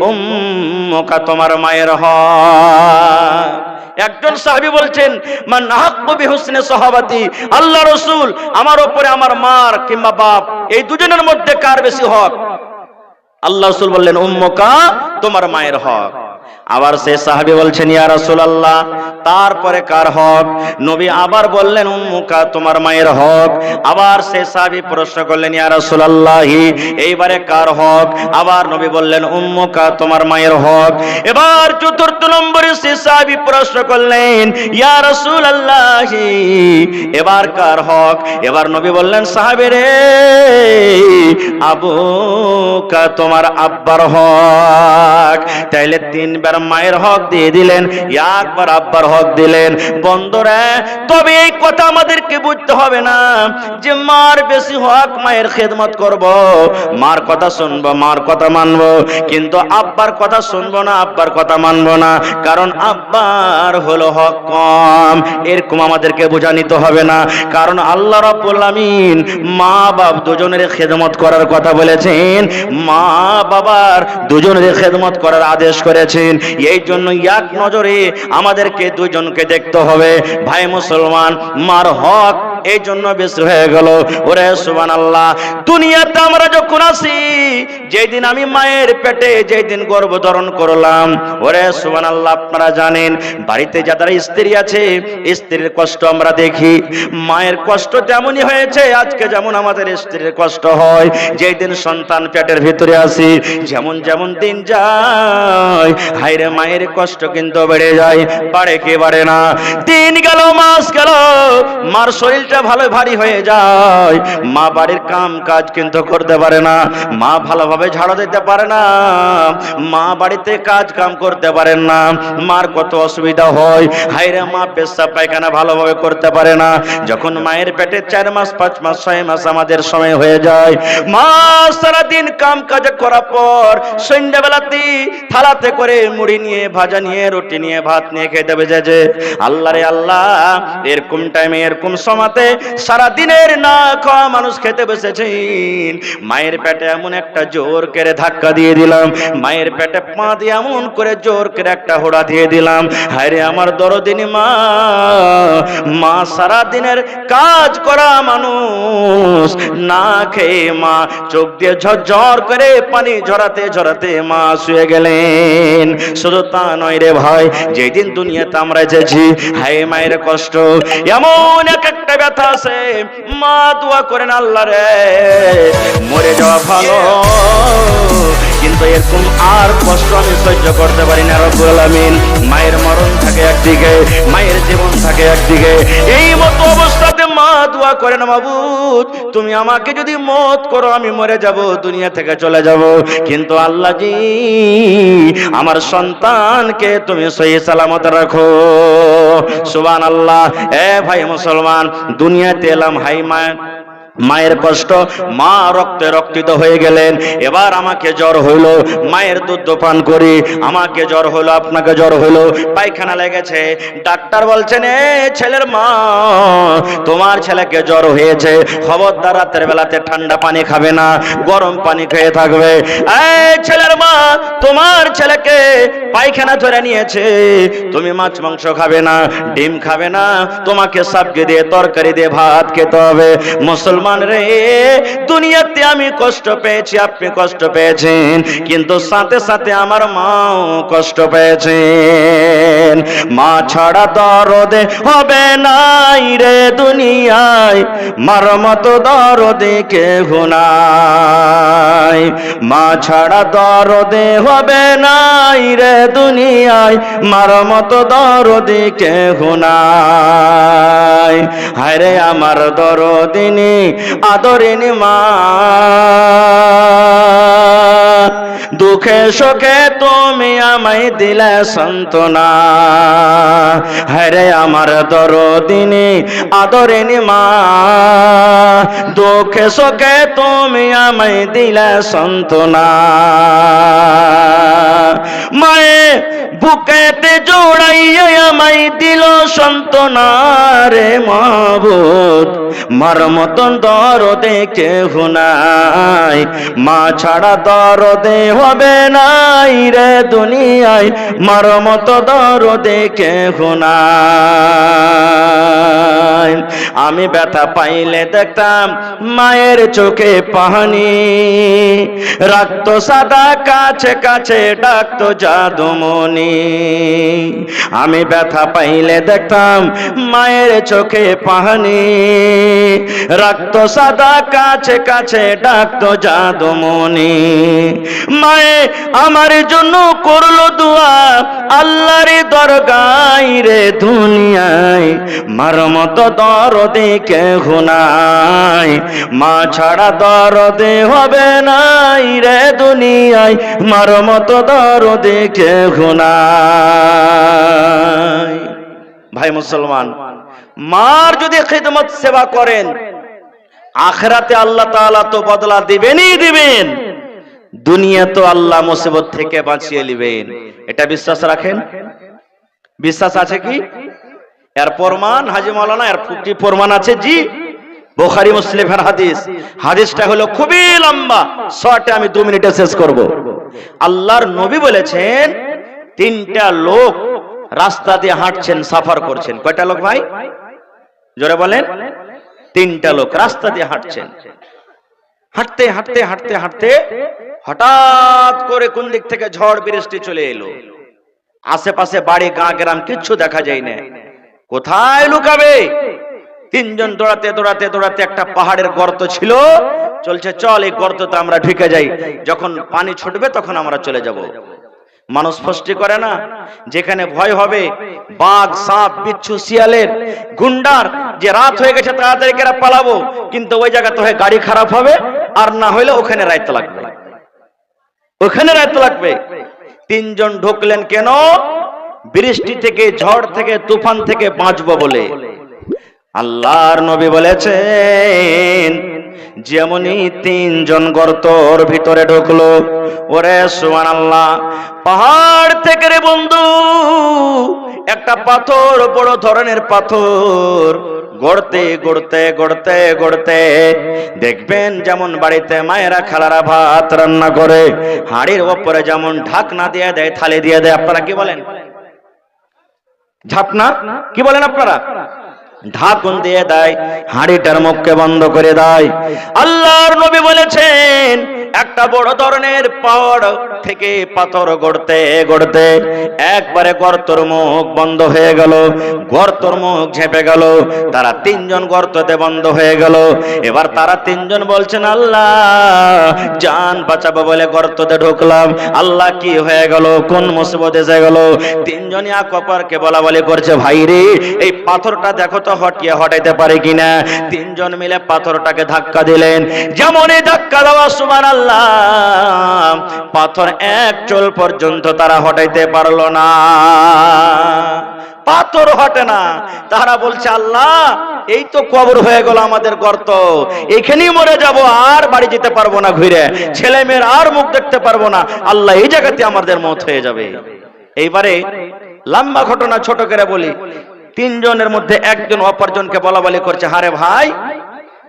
উম্মুকা তোমার মায়ের হক। একজন সাহাবী বলছেন, মান আহাক্কু বিহুসনি সাহাবাতি, আল্লাহ রাসূল আমার উপরে আমার মার কিংবা বাপ এই দুজনের মধ্যে কার বেশি হক? আল্লাহ রাসূল বললেন, উম্মুকা তোমার মায়ের হক। আবার সে সাহাবী বলছেন, ইয়া রাসূলুল্লাহ তারপরে কার হক? নবী আবার বললেন, উম্মুকা তোমার মায়ের হক। আবার সে সাহাবী প্রশ্ন করলেন, ইয়া রাসূলুল্লাহ এইবারে কার হক? আবার নবী বললেন, উম্মুকা তোমার মায়ের হক। এবার চতুর্থ নম্বরে সে সাহাবী প্রশ্ন করলেন, ইয়া রাসূলুল্লাহ এবার কার হক? এবার নবী বললেন, সাহাবী রে, আবুকা তোমার আব্বার হক। তাইলে তিনবার মায়ের হক দিয়ে দিলেন, একবার আব্বার হক দিলেন। বন্ধুরা, তবে এই কথা আমাদেরকে বুঝতে হবে না যে মার বেশি হক, মায়ের খেদমত করব, মার কথা শুনবো, মার কথা মানবো, কিন্তু আব্বার কথা শুনবো না, আব্বার কথা মানবো না, কারণ আব্বার হলো হক কম। এরকম আমাদেরকে বোঝা নিতে হবে না, কারণ আল্লাহ রাব্বুল আমিন মা বাপ দুজনের খেদমত করার কথা বলেছেন, মা বাবার দুজনের খেদমত করার আদেশ করেছেন। এই জন্য এক নজরে আমাদেরকে দুজনকে দেখতে হবে। ভাই মুসলমান, মার হক এই জন্য বেশি হয়ে গেল। ওরে সুবহানাল্লাহ, দুনিয়াতে আমরা যখন আসি, যেই দিন আমি মায়ের পেটে যেই দিন গর্ভধারণ করলাম, ওরে সুবহানাল্লাহ, আপনারা জানেন বাড়িতে যারা স্ত্রী আছে, স্ত্রীর কষ্ট আমরা দেখি, মায়ের কষ্ট তেমনই হয়েছে আজকে যেমন আমাদের স্ত্রীর কষ্ট হয় যেই দিন সন্তান পেটের ভিতরে আসি। যেমন যেমন দিন যায়, হায়রে মায়ের কষ্ট কিন্তু বেড়ে যায়, বাড়ে কি বাড়ে না। দিন গেল, মাস গেল, মার শরীরটা ভালো ভারী হয়ে যায়, মা বাড়ির কাম কাজ কিন্তু করতে পারে না, মা ভালোভাবে ঝাড়ু দিতে পারে না, মা বাড়িতে কাজ কাম করতে পারেন না, মার কত অসুবিধা হয়। হায়রে মা পেশাব পায়খানা ভালোভাবে করতে পারে না। যখন মায়ের পেটে 4 মাস 5 মাস 6 মাস আমাদের সময় হয়ে যায়, মা সারাদিন কাম কাজ করার পর সন্ধ্যাবেলাতে থালাতে করে মুড়ি নিয়ে, ভাজা নিয়ে, রুটি নিয়ে, ভাত নিয়ে খেতে বেজেছে। আল্লাহ রে আল্লাহ, এরকম টাইমে এরকম সময়তে সারাদিনের না খাওয়া মানুষ খেতে বসেছেন, মায়ের পেটে এমন একটা জোর করে ধাক্কা দিয়ে দিলাম, মায়ের পেটে পা দিয়ে এমন করে জোর করে একটা হোড়া দিয়ে দিলাম। হায়রে আমার দরদিনী মা, মা সারাদিনের কাজ করা মানুষ, না খেয়ে মা চোখ দিয়ে ঝরঝর করে পানি ঝরাতে ঝরাতে মা শুয়ে গেলেন। শুধু তা নয় রে ভাই, যেদিন দুনিয়াতে আমরা এসেছি, হায় মায়ের কষ্ট এমন একটা ব্যথা আছে, মা দোয়া করেন, আল্লাহ রে মরে যাওয়া ভালো, কিন্তু এরকম আর কষ্ট আমি সহ্য করতে পারি না রব্বুল আমিন। মায়ের মরণ থাকে একদিকে, মায়ের জীবন থাকে একদিকে। এই মতো অবস্থাতে মা দোয়া করেন, মাবুদ তুমি আমাকে যদি মওত করো আমি মরে যাব, দুনিয়া থেকে চলে যাব, কিন্তু আল্লাহ জি আমার সন্তানকে তুমি সহি সালামত রাখো। সুবহানাল্লাহ। এ ভাই মুসলমান, দুনিয়াতে এলাম, হাই মায়ের কষ্ট, মা রক্তে রক্তিত হয়ে গেলেন। এবার আমাকে জ্বর হইল, মায়ের দুধ পান করি, আমাকে জ্বর হইলো, আপনাকে জ্বর হইলো, পায়খানা লেগেছে, ডাক্তার বলছেন এ ছেলের মা তোমার ছেলেকে জ্বর হয়েছে, খবরদার রাতের বেলাতে ঠান্ডা পানি খাবে না, গরম পানি খেয়ে থাকবে। এই ছেলের মা তোমার ছেলেকে পায়খানা ধরে নিয়েছে, তুমি মাছ মাংস খাবে না, ডিম খাবে না, তোমাকে সবজি দিয়ে তরকারি দিয়ে ভাত খেতে হবে। মুসলমান রে, দুনিয়াতে আমি কষ্ট পেয়েছি, আপনি কষ্ট পেয়েছেন, কিন্তু সাথে সাথে আমার মাও কষ্ট পেয়েছেন। মা ছাড়া দরদে হবে নাই রে দুনিয়ায়, মার মতো দরদে কেহ নাই। মা ছাড়া দরদে হবে নাই রে দুনিয়ায়, মার মতো দরদে কেহ নাই। হায়রে আমার দরদিনী আদরিনী মা, দুঃখে সুখে তুমি আমায় দিলে সান্ত্বনা। হায়রে আমার দরদিনী আদরিনী মা, দুঃখে সুখে তুমি আমায় দিলে সান্ত্বনা। মায়ে বুকেতে জোড়াইয়া আমায় দিল সান্ত্বনা রে মাবুদ, মার মতন দরদে কেহ নাই। মা ছাড়া দরদে হবে নাই রে দুনিয়ায়, মার মতো দরদে কেহ নাই। আমি ব্যথা পাইলে দেখতাম মায়ের চোখে পানি, রাখতো সাদা কাছে কাছে ডাকতো জাদুমণি। আমি ব্যথা পাইলে দেখতাম মায়ের চোখে পানি, রাখতো সাদা কাছে কাছে ডাকতো জাদুমণি। মায়ে আমার জন্য করলো দোয়া আল্লাহর দরগায় রে দুনিয়ায়, মার মতো দরদে কেহ নাই। মা ছাড়া দরদে হবে নাই রে দুনিয়ায়, মার মতো দরদে কেহ নাই। ভাই মুসলমান, মার যদি খিদমত সেবা করেন, আখিরাতে আল্লাহ তাআলা তো বদলা দিবেনই দিবেন, দুনিয়া তো আল্লাহ মুসিবত থেকে বাঁচিয়ে নেবেন। এটা বিশ্বাস রাখেন? বিশ্বাস আছে কি? এর প্রমাণ হাজী মাওলানা, এর কি প্রমাণ আছে? জি, বুখারী মুসলিমের হাদিস। হাদিসটা হলো খুবই লম্বা, শর্টে আমি 2 মিনিটে শেষ করব। আল্লাহর নবী বলেছেন, 3টা লোক রাস্তা দিয়ে হাঁটছেন, সাফার করছেন। কয়টা লোক ভাই? জোরে বলেন। 3টা লোক রাস্তা দিয়ে হাঁটছেন। হাঁটতে হাঁটতে হাঁটতে হাঁটতে হঠাৎ করে কোন দিক থেকে ঝড় বৃষ্টি চলে এলো। আশেপাশে বাড়ি, গাঁ গ্রাম কিচ্ছু দেখা যায় না। কোথায় লুকাবে? 3 জন দৌড়াতে দৌড়াতে দৌড়াতে একটা পাহাড়ের গর্ত ছিল, চলছে চল এই গর্ততে আমরা ঢুকে যাই, যখন পানি ছুটবে তখন আমরা চলে যাব। মানুষ ফষ্টি করে না, যেখানে ভয় হবে বাঘ, সাপ, বিচ্ছু, শিয়ালের, গুন্ডার, যে রাত হয়ে গেছে তাড়াতাড়ি করে পালাবো, কিন্তু ওই জায়গাতে হয় গাড়ি খারাপ হবে, আর না হইলে ওখানে রাইতে লাগবে, ওখানে রাইতে লাগবে। 3 জন ঢুকলেন কেন? বৃষ্টি থেকে, ঝড় থেকে, তুফান থেকে বাঁচবো বলে। আল্লাহর নবী বলেছেন, যেমনই 3 জন গর্তর ভিতরে ঢুকলো, ওরে সুবহানাল্লাহ, পাহাড় থেকে রে বন্ধু একটা পাথর, বড় ধরনের পাথর গড়তে গড়তে গড়তে গড়তে দেখবেন, যেমন বাড়িতে মায়েরা খালারা ভাত রান্না করে হাঁড়ির ওপরে যেমন ঢাকনা দিয়ে দেয়, থালি দিয়ে দেয়, আপনারা কি বলেন? ঝাপনা কি বলেন আপনারা? ঢাকন দিয়ে দেয়, হাঁড়িটার মুখকে বন্ধ করে দেয়। আল্লাহর নবী বলেছেন, একটা বড় ধরনের পাহাড় থেকে পাথর গড়তে গড়তে একবারে গর্তর মুখ বন্ধ হয়ে গেল, গর্তর মুখ ঝেঁপে গেল, তারা তিনজন গর্ততে বন্ধ হয়ে গেল। এবার তারা তিনজন বলছেন, আল্লাহ জান বাঁচাবো বলে গর্ততে ঢুকলাম, আল্লাহ কি হয়ে গেল, কোন মুসিবত এসে গেল? তিনজনই এক অপরকে বলা বলি করছে, ভাই রে এই পাথরটা দেখো তো হটাইতে পারে কিনা। তিনজন মিলে পাথরটাকে ধাক্কা দিলেন। যেমনই ধাক্কা দেওয়া, সুবহানাল্লাহ, পাথর এক চুল পর্যন্ত তারা হটাইতে পারলো না, পাথর হটে না। তারা বলছে, আল্লাহ এই তো কবর হয়ে গেল আমাদের গর্ত, এখানেই মরে যাব, আর বাড়ি যেতে পারবো না, ঘুরে ছেলে মেয়ের আর মুখ দেখতে পারবো না, আল্লাহ এই জায়গাতে আমাদের মত হয়ে যাবে। এইবারে লম্বা ঘটনা ছোট করে বলি, তিনজনের মধ্যে একজন অপরজনকে বলা বলি করছে, হারে ভাই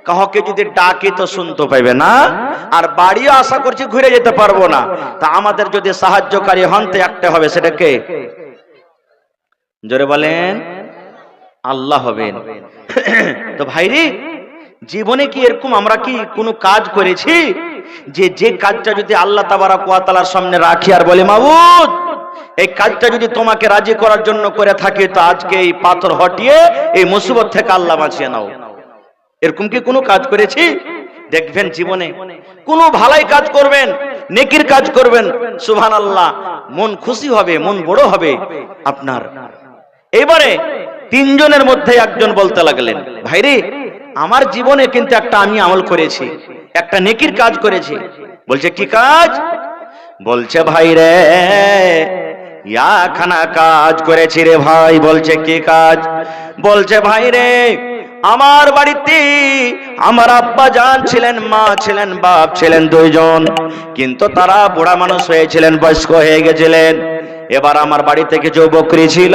কাহকে যদি ডাকি তো শুনতে পাইবে না, আর বাড়িও আশা করছি ঘুরে যেতে পারবো না, তা আমাদের যদি সাহায্যকারী হন তো একটা হবে, সেটা কে? জোরে বলেন, আল্লাহ হবেন। তো ভাইরে জীবনে কি এরকম আমরা কি কোনো কাজ করেছি যে কাজটা যদি আল্লাহ তাবারক ওয়া তাআলার সামনে রাখি আর বলি, মাবুদ এই কাজটা যদি তোমাকে রাজি করার জন্য করে থাকি, তো আজকে এই পাথর হটিয়ে এই মুসিবত থেকে আল্লাহ বাঁচিয়ে নাও। এরকম কি কোনো কাজ করেছি? দেখবেন জীবনে কোনো ভালাই কাজ করবেন, নেকির কাজ করবেন, সুবহানাল্লাহ, মন খুশি হবে, মন বড় হবে আপনার। এবারে তিনজনের মধ্যে একজন বলতে লাগলেন, ভাইরে আমার জীবনে কিন্তু একটা আমি আমল করেছি, একটা নেকির কাজ করেছি। বলছে কি কাজ? বলছে ভাই রে খানা কাজ করেছি রে ভাই। বলছে কি কাজ? বলছে ভাই রে আমার বাড়িতে আমার আব্বা জান ছিলেন, মা ছিলেন, বাপ ছিলেন দুইজন, কিন্তু তারা বুড়া মানুষ হয়েছিলেন, বয়স্ক হয়ে গেছিলেন। এবার আমার বাড়িতে কিছু বকরি ছিল,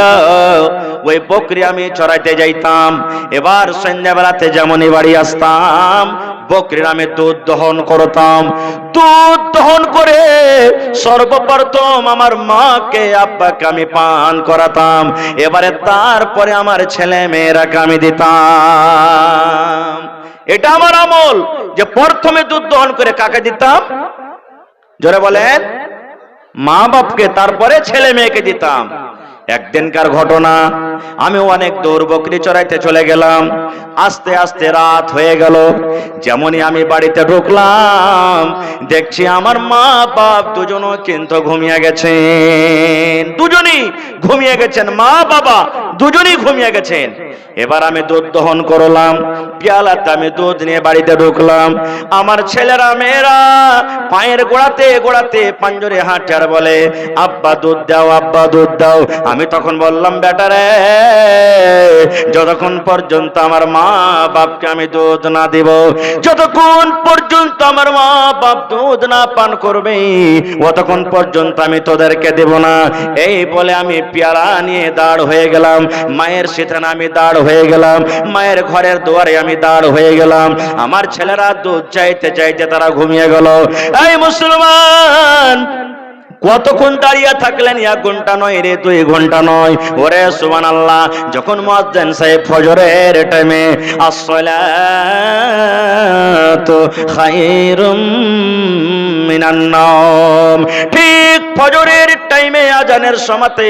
ওই বকরি আমি চড়াইতে যাইতাম। এবার সন্ধ্যাবেলাতে যেমনই বাড়ি আসতাম, বকরির আমি দুধ দহন করতাম। দুধ দহন করে সর্বপ্রথম আমার মাকে আব্বাকে আমি পান করাতাম, এবারে তারপরে আমার ছেলে মেয়েরাকে আমি দিতাম। এটা আমার আমল, যে প্রথমে দুধ দহন করে কাকে দিতাম? জোরে বলেন, মা বাপকে, তারপরে ছেলে মেয়েকে দিতাম। একদিনকার ঘটনা, আমি অনেক দূর বকরি চড়াইতে চলে গেলাম, আস্তে আস্তে রাত হয়ে গেল। যেমনই আমি বাড়িতে ঢুকলাম, দেখছি আমার মা বাপ দুজনও কিন্তু ঘুমিয়ে গেছেন, দুজনই ঘুমিয়ে গেছেন, মা বাবা দুজনই ঘুমিয়ে গেছেন। এবার আমি দুধ দহন করলাম, পেয়ালাতে আমি দুধ নিয়ে বাড়িতে ঢুকলাম। আমার ছেলেরা মেয়েরা পায়ের গোড়াতে গোড়াতে পাঞ্জরে হাঁটে আর বলে, আব্বা দুধ দাও, আব্বা দুধ দাও। আমি তখন বললাম, বেটা রে যতক্ষণ পর্যন্ত আমার মা বাপকে আমি দুধ না দিব, যতক্ষণ পর্যন্ত আমার মা বাপ দুধ না পান করবে, ততক্ষণ পর্যন্ত আমি তোদেরকে দেব না। এই বলে আমি পেয়ালা নিয়ে দাঁড় হয়ে গেলাম, মায়ের সেখানে আমি দাঁড় হয়ে গেলাম, মায়ের ঘরের দুয়ারে আমি দাঁড় হয়ে গেলাম। আমার ছেলেরা দুধ চাইতে চাইতে তারা ঘুমিয়ে গেল। এই মুসলমান, কতক্ষণ দাঁড়িয়ে থাকলেন? 1 ঘন্টা নয় রে, 2 ঘন্টা নয়। ওরে সুবহানাল্লাহ, যখন মুয়াজ্জিন সাহেব ফজরের টাইমে আসসালাতু খায়রুম মিনান নাওম, ঠিক ফজরের টাইমে আজানের সময়তে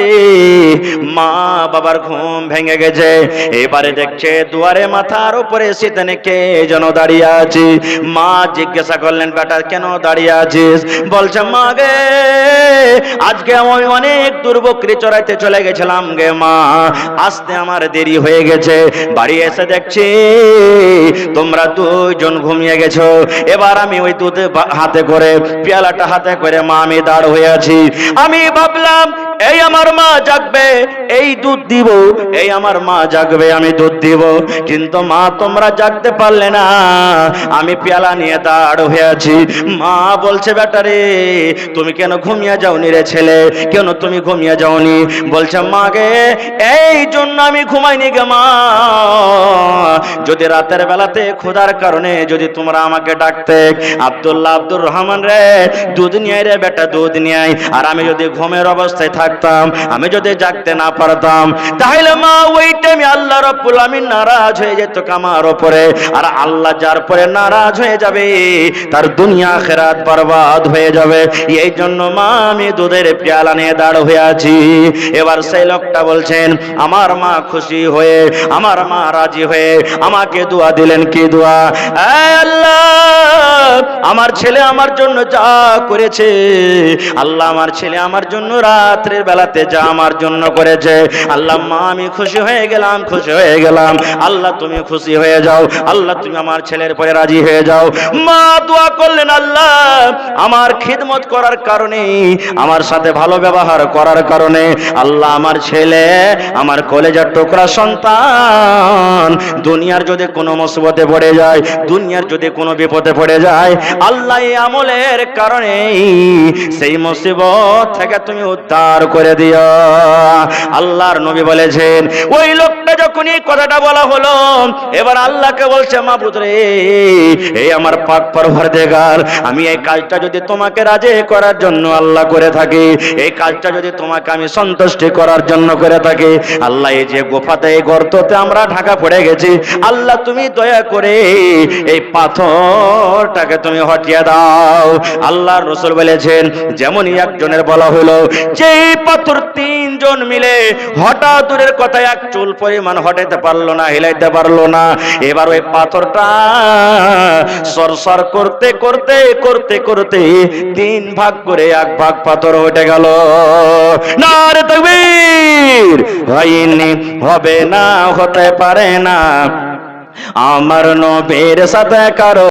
মা বাবার ঘুম ভেঙে গেছে। এবারে দেখছে দুয়ারে মাথার উপরে শীতনে কে যেন দাঁড়িয়ে আছে। মা জিজ্ঞাসা করলেন, বেটা কেন দাঁড়িয়ে আছিস? বলছে, মা গে আজকে আমি অনেক দূর বকরি চড়াইতে চলে গেছিলাম গে মা, আসতে আমার দেরি হয়ে গেছে। বাড়ি এসে দেখছি তোমরা দুজন ঘুমিয়ে গেছো। এবার আমি ওই দুধ হাতে করে, পেয়ালাটা হাতে করে মা আমি দাঁড় হয়ে আছি। আমি ভাবলাম এই আমার মা জাগবে, এই দুধ দিব, এই আমার মা জাগবে, আমি দুধ দিব। কিন্তু মা তোমরা জাগতে পারলে না, আমি পেয়ালা নিয়ে দাঁড় হয়ে আছি। মা বলছে, বেটা রে তুমি কেন ঘুমিয়ে যাওনি রে ছেলে, কেন তুমি ঘুমিয়ে যাওনি? বলছে, মা গে এই জন্য আমি ঘুমাইনি গে মা, যদি রাতের বেলাতে ক্ষুধার কারণে যদি তোমরা আমাকে ডাকতে, আব্দুল্লাহ আব্দুর রহমান রে দুধ নিয়ে রে বেটা দুধ নিয়ে আয়, আর আমি যদি ঘুমের অবস্থায় থাক জাগতাম, আমি যদি জাগতে না পারতাম, তাহলে মা ওই টাইমে আল্লাহ রাব্বুল আমিন নারাজ হয়ে যেত আমার উপরে। আর আল্লাহ যার পরে নারাজ হয়ে যাবে তার দুনিয়া আখিরাত বরবাদ হয়ে যাবে। এই জন্য মা আমি দুধের পেয়ালা নিয়ে দাঁড় হয়ে আছি। এবার সেই লোকটা বলছেন, আমার মা খুশি হয়ে, আমার মা রাজি হয়ে আমাকে দোয়া দিলেন। কি দোয়া? আল্লাহ, আমার ছেলে আমার জন্য যা করেছে, আল্লাহ আমার ছেলে আমার জন্য রাত্রের বেলাতে যা আমার জন্য করেছে, আল্লাহ মা আমি খুশি হয়ে গেলাম, খুশি হয়ে গেলাম। আল্লাহ তুমি খুশি হয়ে যাও, আল্লাহ তুমি আমার ছেলের পরে রাজি হয়ে যাও। মা দোয়া করলেন, আল্লাহ আমার খিদমত করার কারণে, আমার সাথে ভালো ব্যবহার করার কারণে, আল্লাহ আমার ছেলে, আমার কলেজার টুকরা সন্তান দুনিয়ার যদি কোনো মুসিবতে পড়ে যায়, দুনিয়ার যদি কোনো বিপদে পড়ে যায়, আল্লাহ এই আমলের কারণে সেই মুসিবত থেকে তুমি উদ্ধার করে দিও। আল্লাহর নবী বলেছেন, ওই লোকটা যখন এই কথাটা বলা হলো, এবার আল্লাহকে বলছে, মাবুদ রে, এই আমার পাক পরওয়ারদিগার, আমি এই কাজটা যদি তোমাকে রাজি করার জন্য আল্লাহ করে থাকি, এই কাজটা যদি তোমাকে আমি সন্তুষ্টি করার জন্য করে থাকি, আল্লাহ এই যে গোফাতে, এই গর্ততে আমরা ঢাকা পড়ে গেছি, আল্লাহ তুমি দয়া করে এই পাথরটাকে তুমি হটিয়ে দাও। আল্লাহর রাসূল বলেছেন, যেমনই একজনের বলা হলো যে পাথর তিনজন মিলে হঠাৎ দূরের কথা এক চুল পরিমাণ হটাইতে পারলো না, হিলাইতে পারলো না। এবার ওই পাথরটা সরসর করতে করতে করতে করতে তিন ভাগ করে এক ভাগ পাথর উঠে গেল। নারে তাকবীর! হয়নি, হবে না, হতে পারে না আমার নবীর সাথে কারো